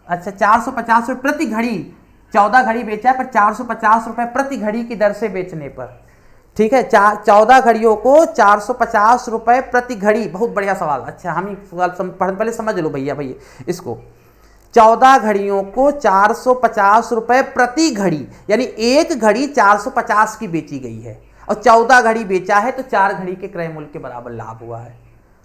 अच्छा, 450 रुपये प्रति घड़ी, 14 घड़ी बेचा है पर 450 रुपये प्रति घड़ी की दर से बेचने पर, ठीक है। 14 घड़ियों को 450 रुपये प्रति घड़ी, बहुत बढ़िया सवाल। अच्छा, हम ही पहले समझ लो भैया इसको। 14 घड़ियों को 450 रुपये प्रति घड़ी, यानी एक घड़ी 450 की बेची गई है और 14 घड़ी बेचा है, तो 4 घड़ी के क्रय मूल्य के बराबर लाभ हुआ है।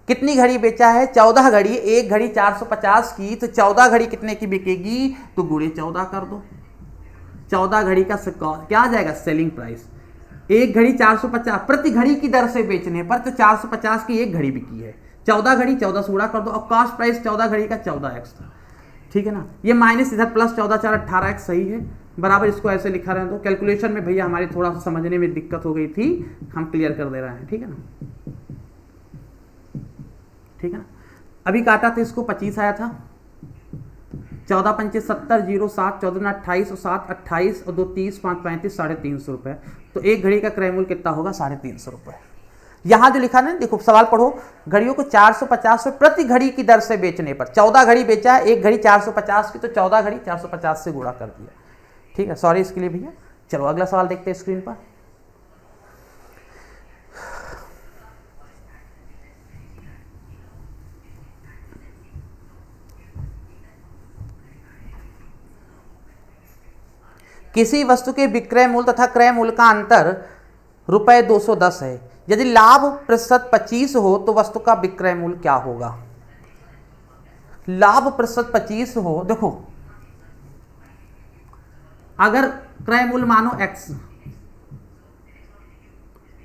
कितनी घड़ी बेचा है? 14 घड़ी, एक घड़ी 450 की, तो 14 घड़ी कितने की बिकेगी? तो गुणे 14 कर दो। 14 घड़ी का क्या आ जाएगा? Selling price. एक घड़ी 450 प्रति घड़ी की दर से बेचने पर, तो 450 की एक घड़ी बिकी है। 14 घड़ी 14 से गुणा कर दो, और कॉस्ट प्राइस 14 घड़ी का 14x था, ठीक है ना। ये माइनस इधर प्लस 14 4 18x सही है, बराबर इसको ऐसे लिखा रहे। तो कैलकुलेशन में भैया हमारी थोड़ा सा समझने में दिक्कत हो गई थी, हम क्लियर कर दे रहे हैं, ठीक है ना, ठीक है ना। अभी काटा था इसको 25 आया था, 14 पंचे 70, 0 7, 14 28 और 7 28 और 2 30, 5 35, 350 रुपये। तो एक घड़ी का क्रय मूल्य कितना होगा? 350 रुपये। यहां जो लिखा ना, देखो सवाल पढ़ो, घड़ियों को 450 रुपये प्रति घड़ी की दर से बेचने पर, 14 घड़ी बेचा है, एक घड़ी 450 की, तो 14 घड़ी 450 से गुणा कर दिया, ठीक है। सॉरी इसके लिए भैया। चलो अगला सवाल देखते हैं स्क्रीन पर। किसी वस्तु के विक्रय मूल्य तथा क्रय मूल्य का अंतर रुपये 210 है। यदि लाभ प्रतिशत 25 हो तो वस्तु का विक्रय मूल्य क्या होगा? लाभ प्रतिशत 25 हो, देखो अगर क्रय मूल्य मानो x,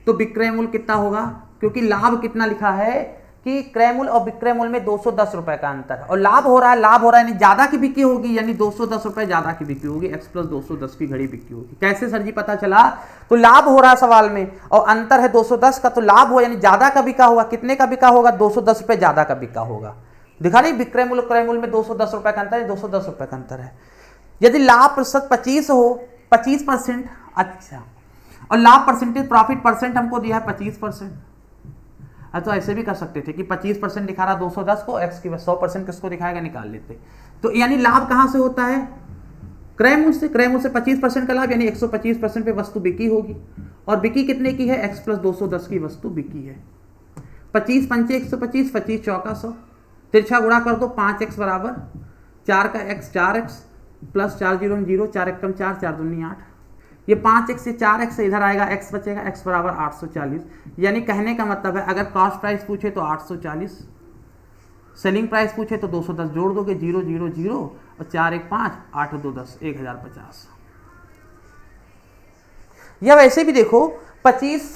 तो विक्रय मूल्य कितना होगा? क्योंकि लाभ कितना लिखा है कि क्रय मूल्य और विक्रय मूल्य में 210 रुपए का अंतर है, और लाभ हो रहा है, यानी ज्यादा की बिक्री होगी, यानी 210 रुपए ज्यादा की बिक्री होगी, x प्लस 210 की घड़ी बिक्री होगी। कैसे सर जी पता चला? तो लाभ हो रहा है सवाल में और अंतर है 210 का, तो लाभ हो यानी ज्यादा का बिका होगा। कितने का बिका होगा? 210 रुपए ज्यादा का बिका होगा। दिखा नहीं, विक्रय मूल्य क्रय मूल्य में 210 रुपए का अंतर है, 210 रुपए का अंतर है। यदि लाभ प्रतिशत 25 हो, 25%, अच्छा, और लाभ परसेंटेज, प्रॉफिट परसेंट हमको दिया है 25%। तो ऐसे भी कर सकते थे कि 25% दिखा रहा 210 को, x की 100% किसको दिखाएगा, निकाल लेते। तो यानी लाभ कहां से होता है? क्रय मूल्य से। क्रय मूल्य से 25% का लाभ, यानी 125% पे वस्तु बिकी होगी, और बिकी कितने की है? x प्लस 210 की वस्तु बिकी है। 25 पंचे 125, 25 चौका 100, तिरछा गुणा कर दो, 5x बराबर 4 का x 4x प्लस 4 0 0, 4 1 4, 4 2 8। ये 5x से 4x से इधर आएगा, x बचेगा, x बराबर 840। यानी कहने का मतलब है अगर कॉस्ट प्राइस पूछे तो 840, सेलिंग प्राइस पूछे तो 210 जोड़ दोगे, 0 0 0 और 4 1 5, 8 2 10, 1050। या वैसे भी देखो 25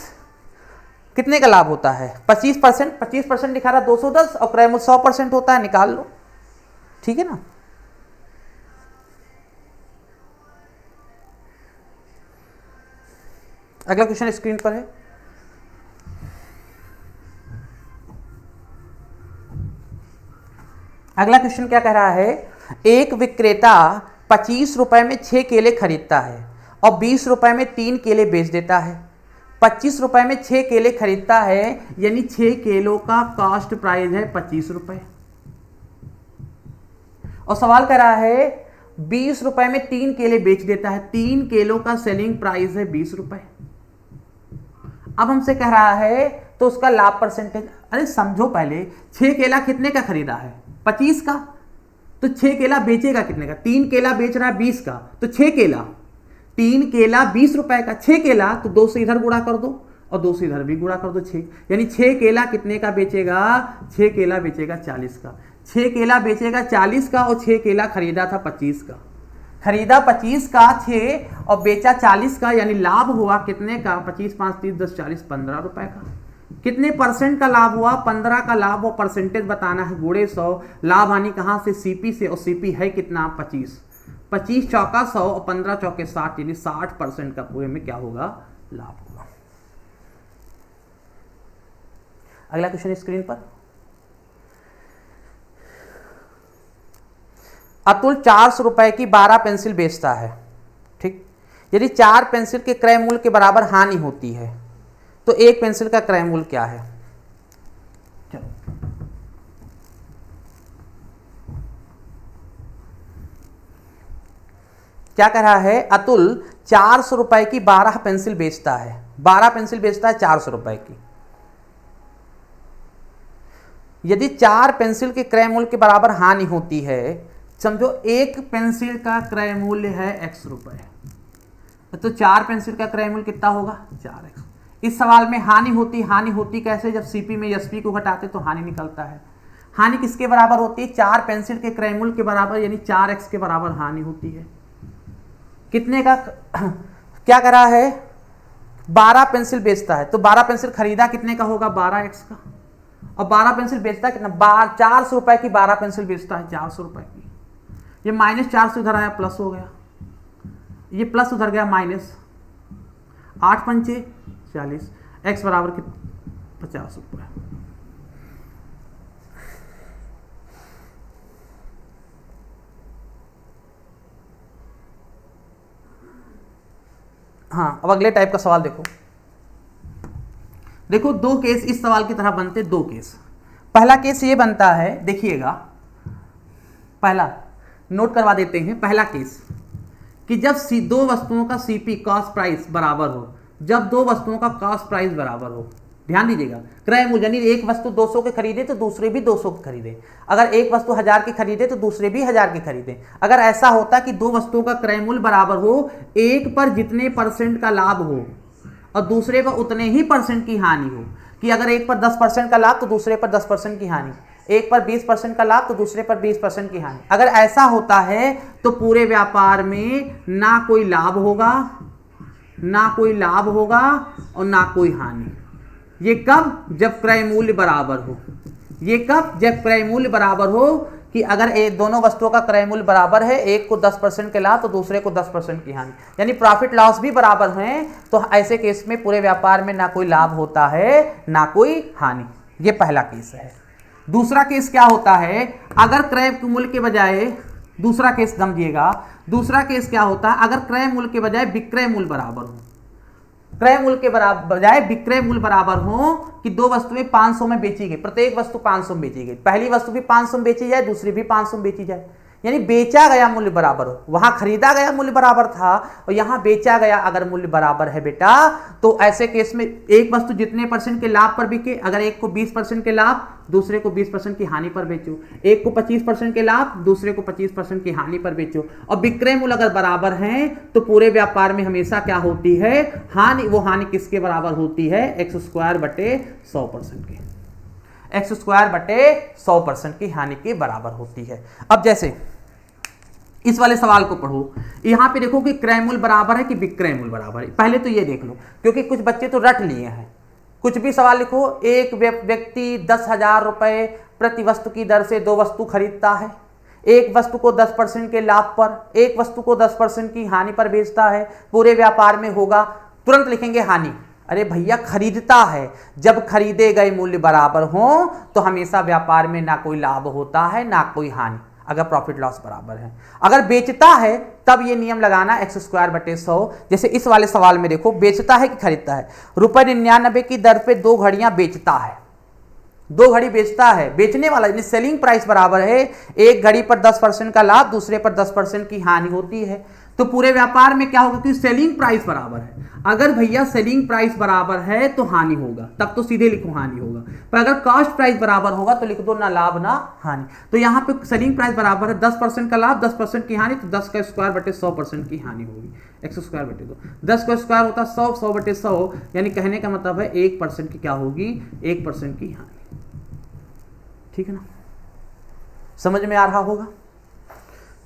कितने का लाभ होता है? 25%, 25% दिखा रहा 210 और क्रय मूल्य 100% होता है, निकाल लो, ठीक है ना। अगला क्वेश्चन स्क्रीन पर है। अगला क्वेश्चन क्या कह रहा है? एक विक्रेता 25 रुपए में 6 केले खरीदता है और 20 रुपए में 3 केले बेच देता है। 25 रुपए में 6 केले खरीदता है, यानी 6 केलों का कॉस्ट प्राइस है 25 रुपए, और सवाल कर रहा है 20 रुपए में 3 केले बेच देता है, 3 केलों का सेलिंग प्राइस है 20 रुपए। अब हमसे कह रहा है तो उसका लाभ परसेंटेज। अरे समझो पहले, 6 केला कितने का खरीदा है? 25 का, तो 6 केला बेचेगा कितने का? 3 केला बेच रहा है 20 का, तो 6 केला, 3 केला 20 रुपए का, 6 केला तो 2 से इधर गुणा कर दो और 2 से इधर भी गुणा कर दो, 6, यानी 6 केला कितने का बेचेगा? 6 केला बेचेगा 40 का। 6 केला बेचेगा 40 का और 6 केला खरीदा था 25 का। खरीदा 25 का 6 और बेचा 40 का, यानी लाभ हुआ कितने का? 25 5 30 10 40 15 रुपए का। कितने परसेंट का लाभ हुआ? 15 का लाभ, और परसेंटेज बताना है गुणे 100। लाभ हानि कहाँ से? सीपी से, और सीपी है कितना? 25। 25 चौका 100 और 15 चौके 60, यानी 60% का पूरे में क्या होगा? लाभ होगा। अगला क्वेश्चन स्क्रीन पर। अतुल 400 रुपए की 12 पेंसिल बेचता है, ठीक। यदि 4 पेंसिल के क्रय मूल्य के बराबर हानि होती है तो एक पेंसिल का क्रय मूल्य क्या है? चलो क्या कह रहा है? अतुल 400 रुपए की 12 पेंसिल बेचता है। 12 पेंसिल बेचता है 400 रुपए की। यदि 4 पेंसिल के क्रय मूल्य के बराबर हानि होती है, समझो एक पेंसिल का क्रय मूल्य है x रुपए, तो 4 पेंसिल का क्रय मूल्य कितना होगा? 4x। इस सवाल में हानि होती कैसे? जब सीपी में एसपी को घटाते तो हानि निकलता है। हानि किसके बराबर होती है? 4 पेंसिल के क्रय मूल्य के बराबर, यानी 4x के बराबर हानि होती है। कितने का? क्या कर रहा है? 12 पेंसिल बेचता है, तो 12 पेंसिल खरीदा कितने का होगा? 12x का। और 12 पेंसिल बेचता है कितना? 400 रुपए की 12 पेंसिल बेचता है, 400 रुपए की। ये -4 से उधर आया, प्लस हो गया, ये प्लस उधर गया माइनस। 8 पंचे 40, x बराबर कितना? 50 रुपए। हाँ, अब अगले टाइप का सवाल देखो। देखो 2 केस इस सवाल की तरह बनते, 2 केस। पहला केस ये बनता है, देखिएगा, पहला नोट करवा देते हैं। पहला केस कि जब दो वस्तुओं का सीपी कॉस्ट प्राइस बराबर हो, जब दो वस्तुओं का कॉस्ट प्राइस बराबर हो, ध्यान दीजिएगा, क्रय मूल्य, यानी एक वस्तु 200 के खरीदे तो दूसरे भी 200 के खरीदे। अगर एक वस्तु 1000 की खरीदे तो दूसरे भी 1000 की खरीदे। अगर ऐसा होता कि दो वस्तुओं का क्रय मूल्य बराबर हो, एक पर जितने % का लाभ हो और दूसरे पर उतने ही % की हानि हो, कि अगर एक पर 10% का लाभ तो दूसरे पर 10% की हानि, एक पर 20% का लाभ तो दूसरे पर 20% की हानि। अगर ऐसा होता है तो पूरे व्यापार में ना कोई लाभ होगा, ना कोई लाभ होगा और ना कोई हानि। ये कब? जब क्रय मूल्य बराबर हो। ये कब? जब क्रय मूल्य बराबर हो, कि अगर दोनों वस्तुओं का क्रय मूल्य बराबर है, एक को 10% के लाभ तो दूसरे को 10% की हानि, यानी प्रॉफिट लॉस भी बराबर हैं, तो ऐसे केस में पूरे व्यापार में ना कोई लाभ होता है ना कोई हानि। ये पहला केस है। दूसरा केस क्या होता है? अगर क्रय मूल्य के बजाय, दूसरा केस समझिएगा, दूसरा केस क्या होता है? अगर क्रय मूल्य के बजाय विक्रय मूल्य बराबर हो, क्रय मूल्य के बजाय विक्रय मूल्य बराबर हो, कि दो वस्तुएं 500 में बेची गई, प्रत्येक वस्तु 500 में बेची गई, पहली वस्तु भी 500 में बेची जाए, दूसरी भी 500 में बेची जाए, यानी बेचा गया मूल्य बराबर हो। वहां खरीदा गया मूल्य बराबर था और यहां बेचा गया अगर मूल्य बराबर है बेटा, तो ऐसे केस में एक वस्तु जितने % के लाभ पर बिके, अगर एक को 20% के लाभ, दूसरे को 20% की हानि पर बेचो, एक को 25% के लाभ, दूसरे को 25% की हानि पर बेचो, और विक्रय मूल्य अगर बराबर हैं तो पूरे व्यापार में हमेशा क्या होती है? हानि। वो हानि किसके बराबर होती है? x²/100% के, x²/100% की हानि के बराबर होती है। अब जैसे इस वाले सवाल को पढ़ो, यहां पे देखो कि क्रय मूल्य बराबर है कि विक्रय मूल्य बराबर है। पहले तो ये देख लो, क्योंकि कुछ बच्चे तो रट लिए हैं, कुछ भी सवाल लिखो। एक व्यक्ति 10,000 रुपए प्रति वस्तु की दर से दो वस्तु खरीदता है, एक वस्तु को 10% के लाभ पर, एक वस्तु को 10% की हानि पर बेचता है, पूरे व्यापार में होगा, तुरंत लिखेंगे हानि। अरे भैया, खरीदता है, जब खरीदे गए मूल्य बराबर हो तो हमेशा व्यापार में ना कोई लाभ होता है ना कोई हानि, अगर प्रॉफिट लॉस बराबर है। अगर बेचता है तब ये नियम लगाना x²/100। जैसे इस वाले सवाल में देखो, बेचता है कि खरीदता है? ₹99 की दर पे 2 घड़ियां बेचता है, 2 घड़ी बेचता है, बेचने वाला, यानी सेलिंग प्राइस बराबर है, एक घड़ी पर 10% का लाभ, दूसरे पर 10% की हानि होती है, तो पूरे व्यापार में क्या होगा? कि सेलिंग प्राइस बराबर है। अगर भैया सेलिंग प्राइस बराबर है तो हानि होगा, तब तो सीधे लिखो हानि होगा, पर अगर कॉस्ट प्राइस बराबर होगा तो लिख दो ना लाभ ना हानि। तो यहाँ पे सेलिंग प्राइस बराबर है, 10% का लाभ 10% की हानि, तो 10²/100% की हानि होगी, x²/2। 10 का स्क्वायर होता है 100, 100/100, यानी कहने का मतलब है 1% की क्या होगी? 1% की हानि। ठीक है ना? समझ में आ रहा होगा।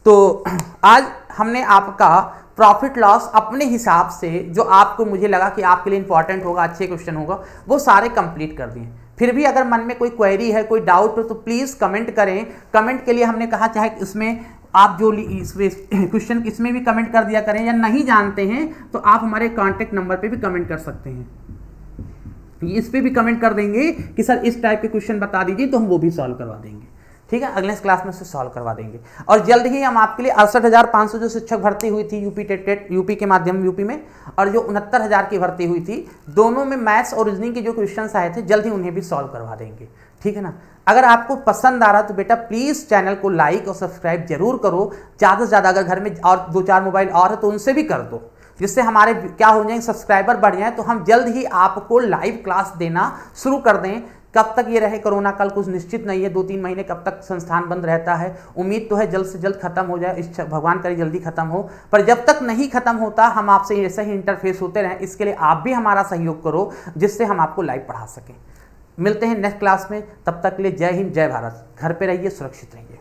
तो आज हमने आपका प्रॉफिट लॉस अपने हिसाब से जो आपको मुझे लगा कि आपके लिए इंपॉर्टेंट होगा, अच्छे क्वेश्चन होगा, वो सारे कंप्लीट कर दिए। फिर भी अगर मन में कोई क्वेरी है, कोई डाउट हो तो प्लीज़ कमेंट करें। कमेंट के लिए हमने कहा चाहे इसमें आप जो क्वेश्चन इसमें भी कमेंट कर दिया करें, या नहीं जानते हैं तो आप हमारे कॉन्टेक्ट नंबर पे भी कमेंट कर सकते हैं। इस पे भी कमेंट कर देंगे कि सर इस टाइप के क्वेश्चन बता दीजिए, तो हम वो भी सॉल्व करवा देंगे। ठीक है, अगले क्लास में से सॉल्व करवा देंगे। और जल्द ही हम आपके लिए 68,500 जो शिक्षक भर्ती हुई थी यूपी टेट यूपी के माध्यम यूपी में, और जो 69,000 की भर्ती हुई थी, दोनों में मैथ्स और रीजनिंग के जो क्वेश्चंस आए थे, जल्द ही उन्हें भी सॉल्व करवा देंगे। ठीक है ना। अगर आपको पसंद आ रहा तो बेटा प्लीज़ चैनल को लाइक और सब्सक्राइब जरूर करो। ज़्यादा से ज़्यादा अगर घर में और 2-4 मोबाइल और है तो उनसे भी कर दो, जिससे हमारे क्या हो जाएंगे, सब्सक्राइबर बढ़ जाए, तो हम जल्द ही आपको लाइव क्लास देना शुरू कर दें। कब तक ये रहे कोरोना काल कुछ निश्चित नहीं है, 2-3 महीने कब तक संस्थान बंद रहता है। उम्मीद तो है जल्द से जल्द खत्म हो जाए, इस भगवान करे जल्दी खत्म हो। पर जब तक नहीं खत्म होता हम आपसे ऐसे ही इंटरफेस होते रहें, इसके लिए आप भी हमारा सहयोग करो, जिससे हम आपको लाइव पढ़ा सकें। मिलते हैं नेक्स्ट क्लास में, तब तक के लिए जय हिंद जय भारत। घर पे रहिए, सुरक्षित रहिए।